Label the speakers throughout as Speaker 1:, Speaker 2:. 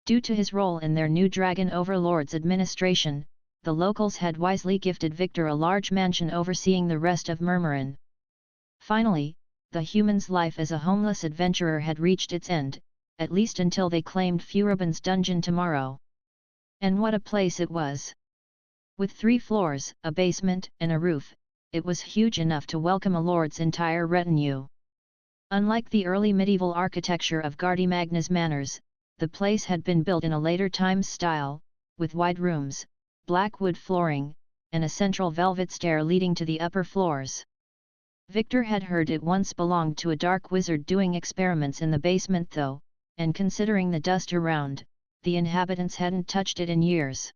Speaker 1: Due to his role in their new Dragon Overlord's administration, the locals had wisely gifted Victor a large mansion overseeing the rest of Murmurin. Finally, the human's life as a homeless adventurer had reached its end, at least until they claimed Furubin's dungeon tomorrow. And what a place it was! With 3 floors, a basement, and a roof, it was huge enough to welcome a lord's entire retinue. Unlike the early medieval architecture of Gardimagna's manors, the place had been built in a later times style, with wide rooms, black wood flooring, and a central velvet stair leading to the upper floors. Victor had heard it once belonged to a dark wizard doing experiments in the basement though, and considering the dust around, the inhabitants hadn't touched it in years.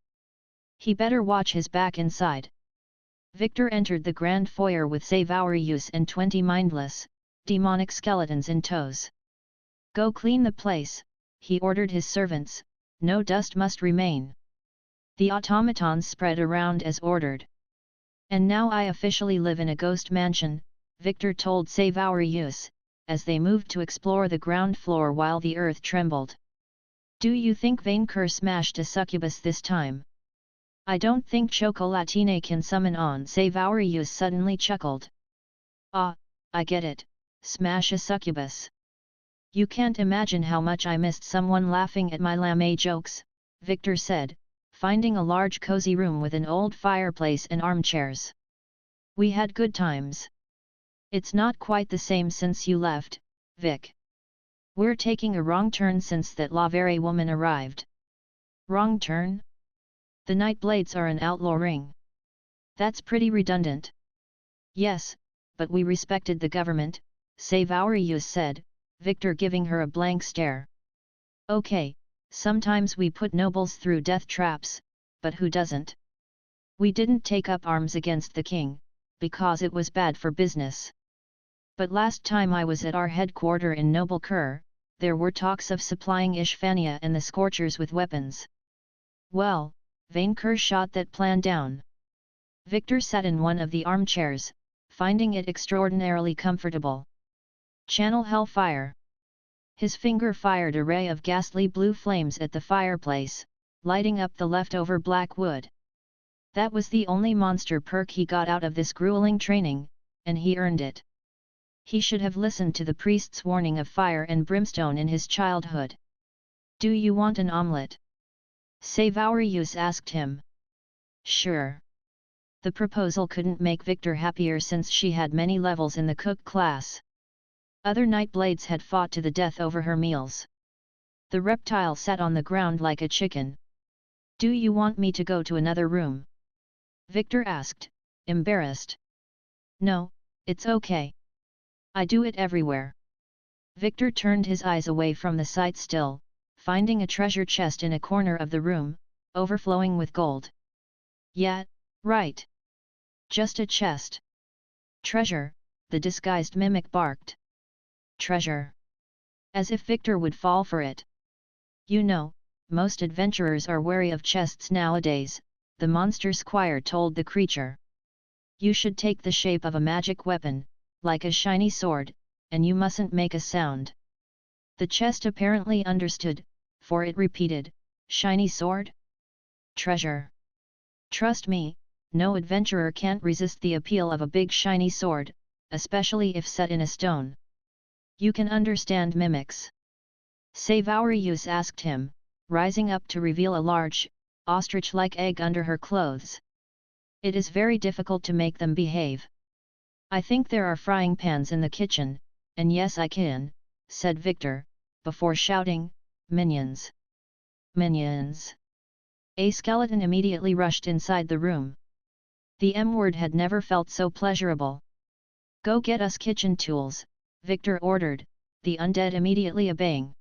Speaker 1: He better watch his back inside. Victor entered the grand foyer with Savaurius and 20 mindless, demonic skeletons in tows. "Go clean the place," he ordered his servants, "no dust must remain." The automatons spread around as ordered. "And now I officially live in a ghost mansion," Victor told Savaurius, as they moved to explore the ground floor while the earth trembled. "Do you think Vainqueur smashed a succubus this time?" "I don't think Chocolatine can summon on," Savaurius suddenly chuckled. "Ah, I get it, smash a succubus. You can't imagine how much I missed someone laughing at my lame jokes," Victor said, finding a large cozy room with an old fireplace and armchairs. "We had good times. It's not quite the same since you left, Vic. We're taking a wrong turn since that Lavere woman arrived." "Wrong turn? The Nightblades are an outlaw ring. That's pretty redundant." "Yes, but we respected the government," Savaurius said, Victor giving her a blank stare. "Okay, sometimes we put nobles through death traps, but who doesn't? We didn't take up arms against the king, because it was bad for business. But last time I was at our headquarter in Noble Kur, there were talks of supplying Ishvania and the Scorchers with weapons." "Well, Vainqueur shot that plan down." Victor sat in one of the armchairs, finding it extraordinarily comfortable. "Channel Hellfire." His finger fired a ray of ghastly blue flames at the fireplace, lighting up the leftover black wood. That was the only monster perk he got out of this grueling training, and he earned it. He should have listened to the priest's warning of fire and brimstone in his childhood. "Do you want an omelette?" Savaurius asked him. "Sure." The proposal couldn't make Victor happier since she had many levels in the cook class. Other Nightblades had fought to the death over her meals. The reptile sat on the ground like a chicken. "Do you want me to go to another room?" Victor asked, embarrassed. "No, it's okay. I do it everywhere." Victor turned his eyes away from the sight still, finding a treasure chest in a corner of the room, overflowing with gold. "Yeah, right. Just a chest." "Treasure," the disguised mimic barked. "Treasure." As if Victor would fall for it. "You know, most adventurers are wary of chests nowadays," the monster squire told the creature. "You should take the shape of a magic weapon, like a shiny sword, and you mustn't make a sound." The chest apparently understood, for it repeated, "Shiny sword? Treasure. Trust me, no adventurer can't resist the appeal of a big shiny sword, especially if set in a stone. You can understand mimics?" Savaurius asked him, rising up to reveal a large, ostrich-like egg under her clothes. "It is very difficult to make them behave. I think there are frying pans in the kitchen, and yes I can," said Victor, before shouting, "Minions! Minions!" A skeleton immediately rushed inside the room. The M-word had never felt so pleasurable. "Go get us kitchen tools," Victor ordered, the undead immediately obeying.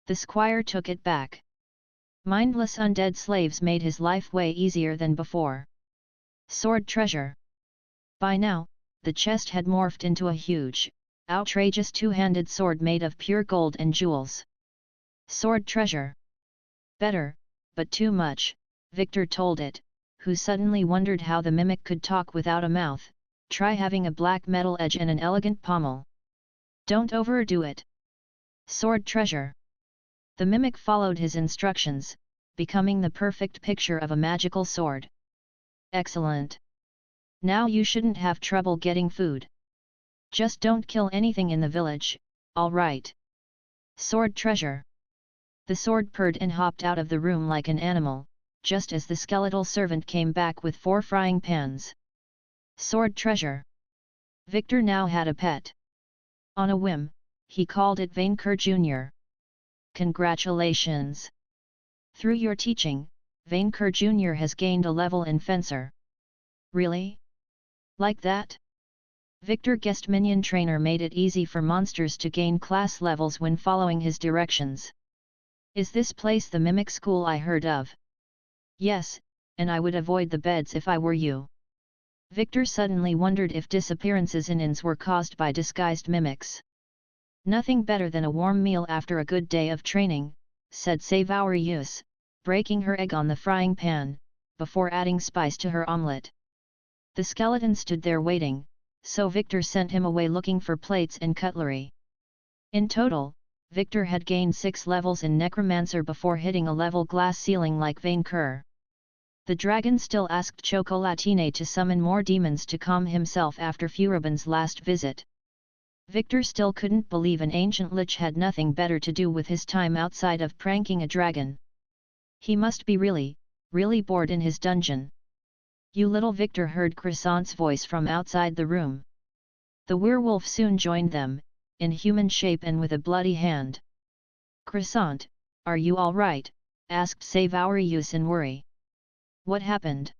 Speaker 1: The squire took it back. Mindless undead slaves made his life way easier than before. Sword treasure. By now, the chest had morphed into a huge, outrageous two-handed sword made of pure gold and jewels. "Sword treasure. Better, but too much," Victor told it, who suddenly wondered how the mimic could talk without a mouth. "Try having a black metal edge and an elegant pommel. Don't overdo it." "Sword treasure." The mimic followed his instructions, becoming the perfect picture of a magical sword. Excellent! Now you shouldn't have trouble getting food. Just don't kill anything in the village, all right? Sword treasure! The sword purred and hopped out of the room like an animal, just as the skeletal servant came back with 4 frying pans. Sword treasure! Victor now had a pet. On a whim, he called it Vainqueur Jr. Congratulations! Through your teaching, Vainqueur Jr. has gained a level in Fencer. Really? Like that? Victor guessed Minion Trainer made it easy for monsters to gain class levels when following his directions. Is this place the mimic school I heard of? Yes, and I would avoid the beds if I were you. Victor suddenly wondered if disappearances in inns were caused by disguised mimics. Nothing better than a warm meal after a good day of training, said Saveurius, breaking her egg on the frying pan, before adding spice to her omelette. The skeleton stood there waiting, so Victor sent him away looking for plates and cutlery. In total, Victor had gained 6 levels in Necromancer before hitting a level glass ceiling like Vainqueur. The dragon still asked Chocolatine to summon more demons to calm himself after Furibon's last visit. Victor still couldn't believe an ancient lich had nothing better to do with his time outside of pranking a dragon. He must be really, really bored in his dungeon. You little Victor heard Croissant's voice from outside the room. The werewolf soon joined them, in human shape and with a bloody hand. Croissant, are you all right? Asked Saveurius in worry. What happened?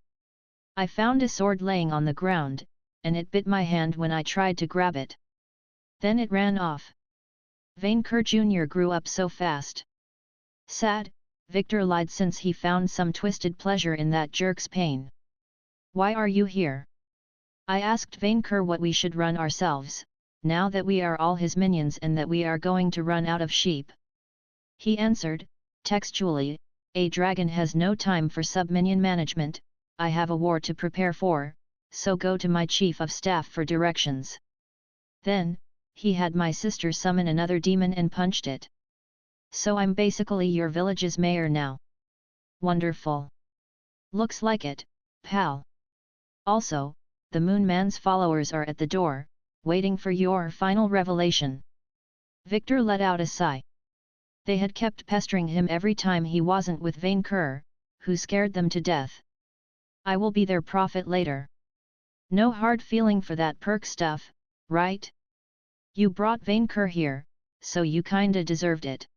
Speaker 1: I found a sword laying on the ground, and it bit my hand when I tried to grab it. Then it ran off. Vainqueur Jr. grew up so fast. Sad, Victor lied since he found some twisted pleasure in that jerk's pain. Why are you here? I asked Vainqueur what we should run ourselves, now that we are all his minions and that we are going to run out of sheep. He answered, textually, a dragon has no time for sub-minion management, I have a war to prepare for, so go to my chief of staff for directions. Then, he had my sister summon another demon and punched it. So I'm basically your village's mayor now. Wonderful. Looks like it, pal. Also, the Moon Man's followers are at the door, waiting for your final revelation. Victor let out a sigh. They had kept pestering him every time he wasn't with Vainqueur, who scared them to death. I will be their prophet later. No hard feeling for that perk stuff, right? You brought Vainqueur here, so you kinda deserved it.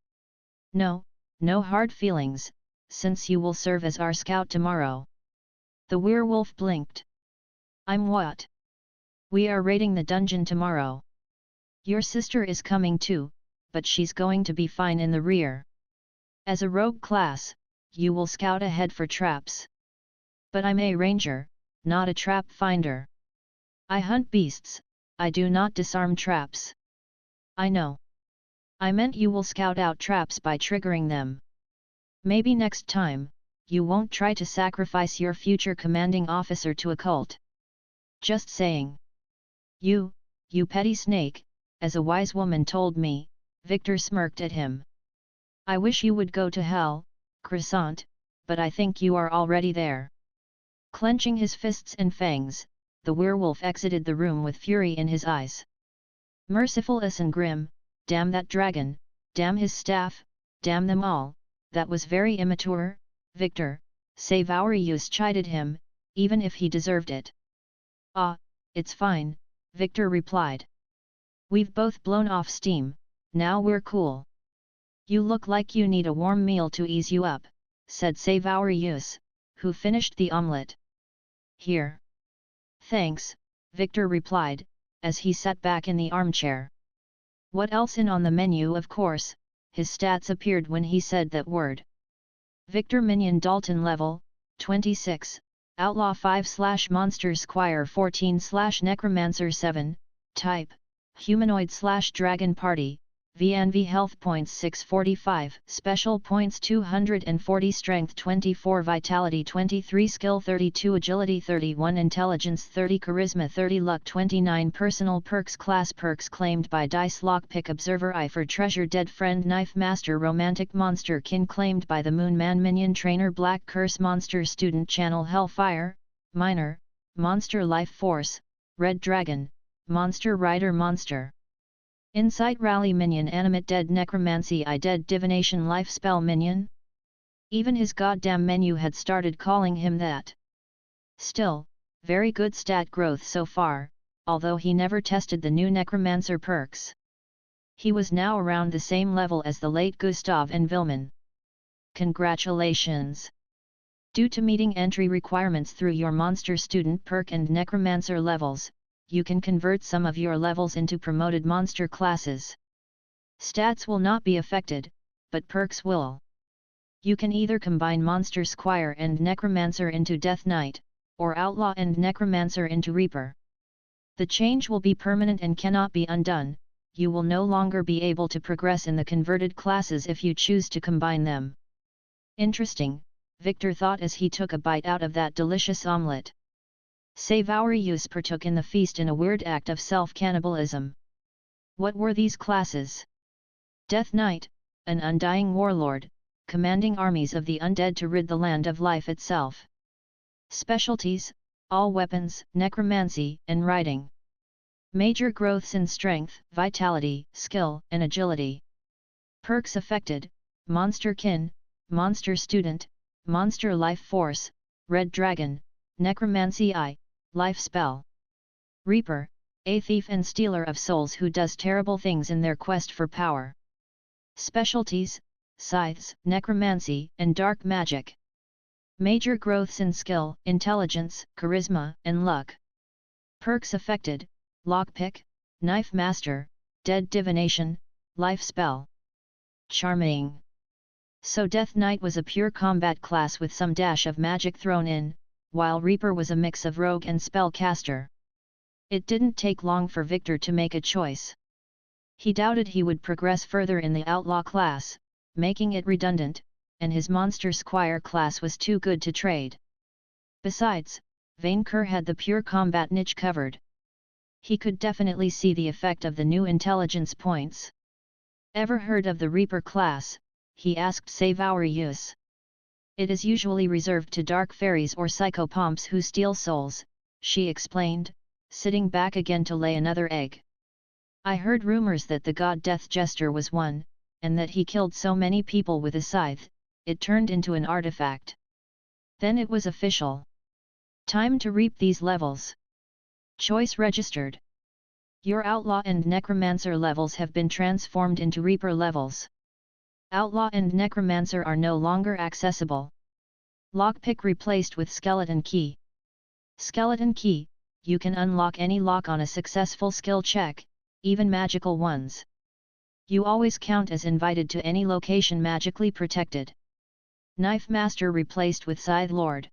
Speaker 1: No, no hard feelings, since you will serve as our scout tomorrow. The werewolf blinked. I'm what? We are raiding the dungeon tomorrow. Your sister is coming too, but she's going to be fine in the rear. As a rogue class, you will scout ahead for traps. But I'm a ranger, not a trap finder. I hunt beasts, I do not disarm traps. I know. I meant you will scout out traps by triggering them. Maybe next time, you won't try to sacrifice your future commanding officer to a cult. Just saying. You petty snake, as a wise woman told me, Victor smirked at him. I wish you would go to hell, Croissant, but I think you are already there. Clenching his fists and fangs, the werewolf exited the room with fury in his eyes. Merciful and grim, damn that dragon, damn his staff, damn them all, that was very immature, Victor, Saveurius chided him, even if he deserved it. Ah, it's fine, Victor replied. We've both blown off steam, now we're cool. You look like you need a warm meal to ease you up, said Saveurius, who finished the omelette. Here. Thanks, Victor replied, as he sat back in the armchair. What else in on the menu? Of course, his stats appeared when he said that word. Victor Minion Dalton level, 26, Outlaw 5/Monster Squire 14/Necromancer 7, Type, Humanoid/Dragon Party, VNV Health points 645, Special points 240, Strength 24, Vitality 23, Skill 32, Agility 31, Intelligence 30, Charisma 30, Luck 29. Personal perks. Class perks claimed by Dice. Lockpick, Observer, Eye for Treasure, Dead Friend, Knife Master, Romantic Monster Kin claimed by the Moon Man, Minion Trainer, Black Curse Monster, Student Channel, Hellfire, Miner, Monster Life Force, Red Dragon, Monster Rider, Monster Insight, Rally Minion, Animate, Dead Necromancy, I Dead Divination, Life Spell Minion. Even his goddamn menu had started calling him that. Still, very good stat growth so far, although he never tested the new Necromancer perks. He was now around the same level as the late Gustav and Vilman. Congratulations! Due to meeting entry requirements through your Monster Student perk and Necromancer levels, you can convert some of your levels into promoted monster classes. Stats will not be affected, but perks will. You can either combine Monster Squire and Necromancer into Death Knight, or Outlaw and Necromancer into Reaper. The change will be permanent and cannot be undone. You will no longer be able to progress in the converted classes if you choose to combine them. Interesting, Victor thought as he took a bite out of that delicious omelette. Savaurius partook in the feast in a weird act of self-cannibalism. What were these classes? Death Knight, an undying warlord, commanding armies of the undead to rid the land of life itself. Specialties, all weapons, necromancy, and riding. Major growths in strength, vitality, skill, and agility. Perks affected: Monster Kin, Monster Student, Monster Life Force, Red Dragon, Necromancy I, Life Spell. Reaper, a thief and stealer of souls who does terrible things in their quest for power. Specialties: Scythes, Necromancy, and Dark Magic. Major growths in skill, intelligence, charisma, and luck. Perks affected: Lockpick, Knife Master, Dead Divination, Life Spell. Charming. So Death Knight was a pure combat class with some dash of magic thrown in, while Reaper was a mix of rogue and spellcaster. It didn't take long for Victor to make a choice. He doubted he would progress further in the Outlaw class, making it redundant, and his Monster Squire class was too good to trade. Besides, Vainqueur had the pure combat niche covered. He could definitely see the effect of the new intelligence points. Ever heard of the Reaper class? He asked Savaurius. It is usually reserved to dark fairies or psychopomps who steal souls, she explained, sitting back again to lay another egg. I heard rumors that the god Death Jester was one, and that he killed so many people with a scythe, it turned into an artifact. Then it was official. Time to reap these levels. Choice registered. Your Outlaw and Necromancer levels have been transformed into Reaper levels. Outlaw and Necromancer are no longer accessible. Lockpick replaced with Skeleton Key. Skeleton Key, you can unlock any lock on a successful skill check, even magical ones. You always count as invited to any location magically protected. Knife Master replaced with Scythe Lord.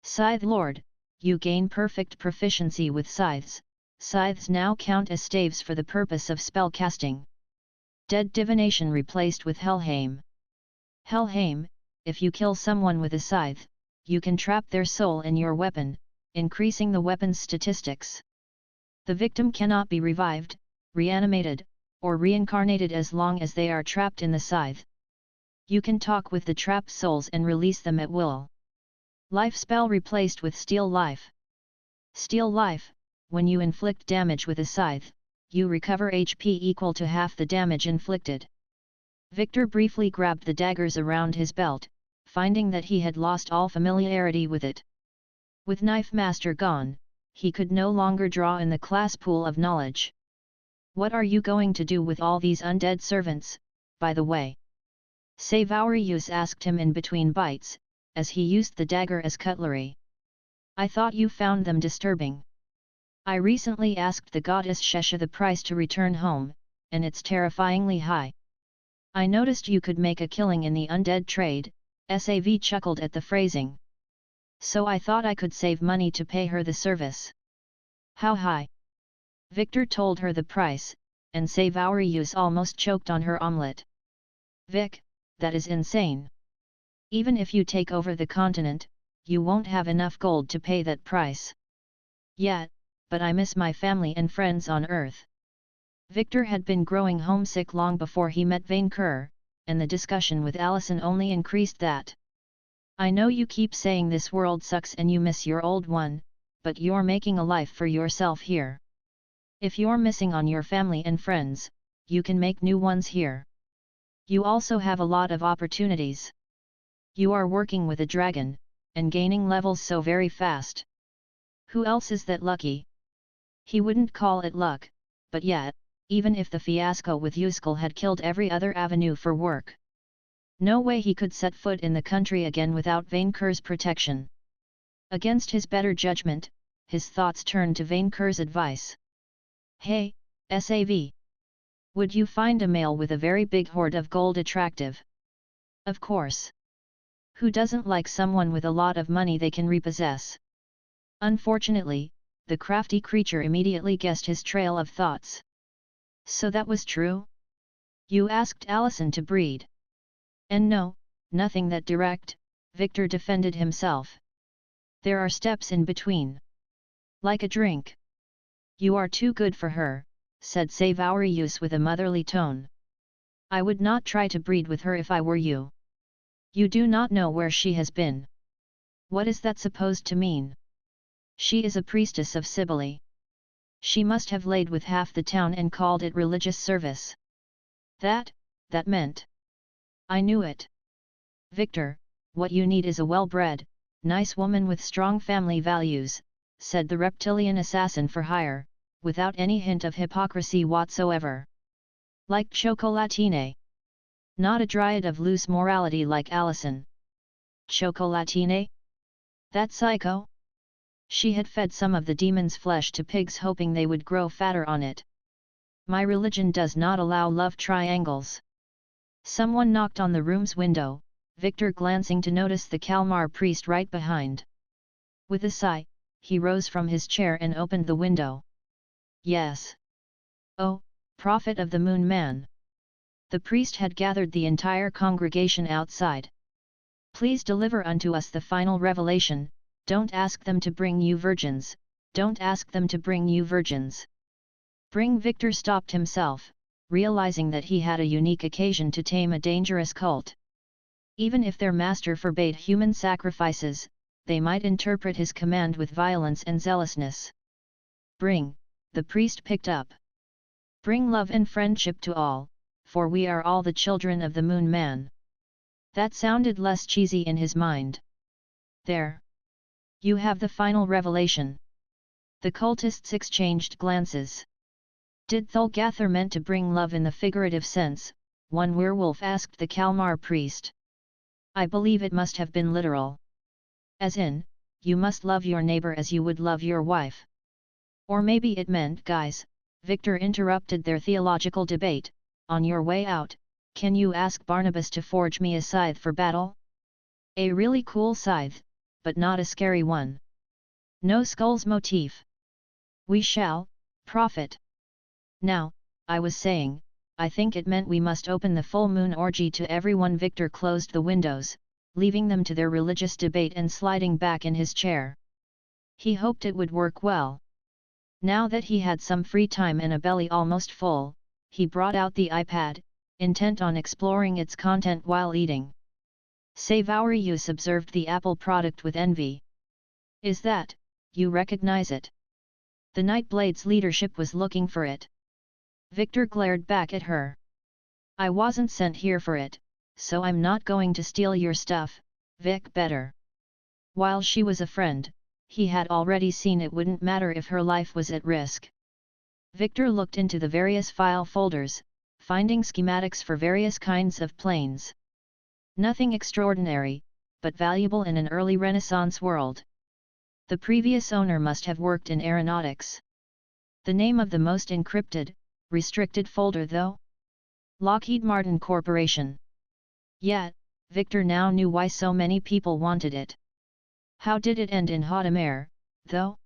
Speaker 1: Scythe Lord, you gain perfect proficiency with scythes. Scythes now count as staves for the purpose of spell casting. Dead Divination replaced with Helheim. Helheim, if you kill someone with a scythe, you can trap their soul in your weapon, increasing the weapon's statistics. The victim cannot be revived, reanimated, or reincarnated as long as they are trapped in the scythe. You can talk with the trapped souls and release them at will. Life Spell replaced with Steal Life. Steal Life, when you inflict damage with a scythe, you recover HP equal to half the damage inflicted. Victor briefly grabbed the daggers around his belt, finding that he had lost all familiarity with it. With Knife Master gone, he could no longer draw in the class pool of knowledge. What are you going to do with all these undead servants, by the way? Savaurius asked him in between bites, as he used the dagger as cutlery. I thought you found them disturbing. I recently asked the goddess Shesha the price to return home, and it's terrifyingly high. I noticed you could make a killing in the undead trade. Sav chuckled at the phrasing. So I thought I could save money to pay her the service. How high? Victor told her the price, and Savaurius almost choked on her omelette. Vic, that is insane. Even if you take over the continent, you won't have enough gold to pay that price. Yet, but I miss my family and friends on Earth. Victor had been growing homesick long before he met Vainqueur, and the discussion with Allison only increased that. I know you keep saying this world sucks and you miss your old one, but you're making a life for yourself here. If you're missing on your family and friends, you can make new ones here. You also have a lot of opportunities. You are working with a dragon, and gaining levels so very fast. Who else is that lucky? He wouldn't call it luck, but yet, even if the fiasco with Yuskal had killed every other avenue for work, no way he could set foot in the country again without Vainqueur's protection. Against his better judgment, his thoughts turned to Vainqueur's advice. Hey, Sav. Would you find a male with a very big hoard of gold attractive? Of course. Who doesn't like someone with a lot of money they can repossess? Unfortunately, the crafty creature immediately guessed his trail of thoughts. So that was true? You asked Allison to breed. And no, nothing that direct, Victor defended himself. There are steps in between. Like a drink. You are too good for her, said Savaurius with a motherly tone. I would not try to breed with her if I were you. You do not know where she has been. What is that supposed to mean? She is a priestess of Cybele. She must have laid with half the town and called it religious service. That meant. I knew it. Victor, what you need is a well-bred, nice woman with strong family values, said the reptilian assassin for hire, without any hint of hypocrisy whatsoever. Like Chocolatine. Not a dryad of loose morality like Allison. Chocolatine? That psycho? She had fed some of the demon's flesh to pigs hoping they would grow fatter on it. My religion does not allow love triangles. Someone knocked on the room's window, Victor glancing to notice the Kalmar priest right behind. With a sigh, he rose from his chair and opened the window. Yes. Oh, prophet of the moon man. The priest had gathered the entire congregation outside. Please deliver unto us the final revelation, don't ask them to bring you virgins, don't ask them to bring you virgins. Victor stopped himself, realizing that he had a unique occasion to tame a dangerous cult. Even if their master forbade human sacrifices, they might interpret his command with violence and zealousness. Bring, the priest picked up. Bring love and friendship to all, for we are all the children of the moon man. That sounded less cheesy in his mind. There. You have the final revelation. The cultists exchanged glances. Did Thulgather meant to bring love in the figurative sense? One werewolf asked the Kalmar priest. I believe it must have been literal. As in, you must love your neighbor as you would love your wife. Or maybe it meant guys, Victor interrupted their theological debate, on your way out, can you ask Barnabas to forge me a scythe for battle? A really cool scythe, but not a scary one. No skulls motif. We shall, prophet. Now, I was saying, I think it meant we must open the full moon orgy to everyone. Victor closed the windows, leaving them to their religious debate and sliding back in his chair. He hoped it would work well. Now that he had some free time and a belly almost full, he brought out the iPad, intent on exploring its content while eating. Savaurius observed the Apple product with envy. Is that, you recognize it? The Nightblade's leadership was looking for it. Victor glared back at her. I wasn't sent here for it, so I'm not going to steal your stuff, Vic. Better. While she was a friend, he had already seen it wouldn't matter if her life was at risk. Victor looked into the various file folders, finding schematics for various kinds of planes. Nothing extraordinary, but valuable in an early Renaissance world. The previous owner must have worked in aeronautics. The name of the most encrypted, restricted folder though? Lockheed Martin Corporation. Yet, Victor now knew why so many people wanted it. How did it end in Hadamare, though?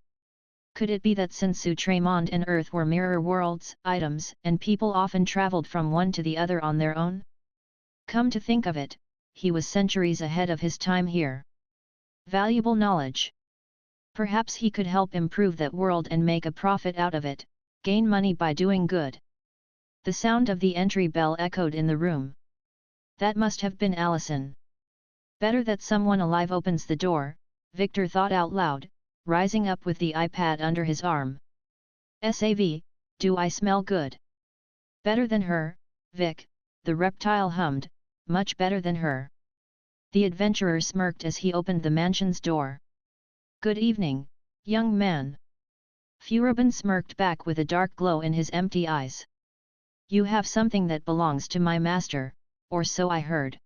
Speaker 1: Could it be that since Outramond and Earth were mirror worlds, items and people often traveled from one to the other on their own? Come to think of it, he was centuries ahead of his time here. Valuable knowledge. Perhaps he could help improve that world and make a profit out of it, gain money by doing good. The sound of the entry bell echoed in the room. That must have been Allison. Better that someone alive opens the door, Victor thought out loud, rising up with the iPad under his arm. "Sav, do I smell good?" "Better than her, Vic," the reptile hummed, "much better than her." The adventurer smirked as he opened the mansion's door. "Good evening, young man." Furubin smirked back with a dark glow in his empty eyes. "You have something that belongs to my master, or so I heard."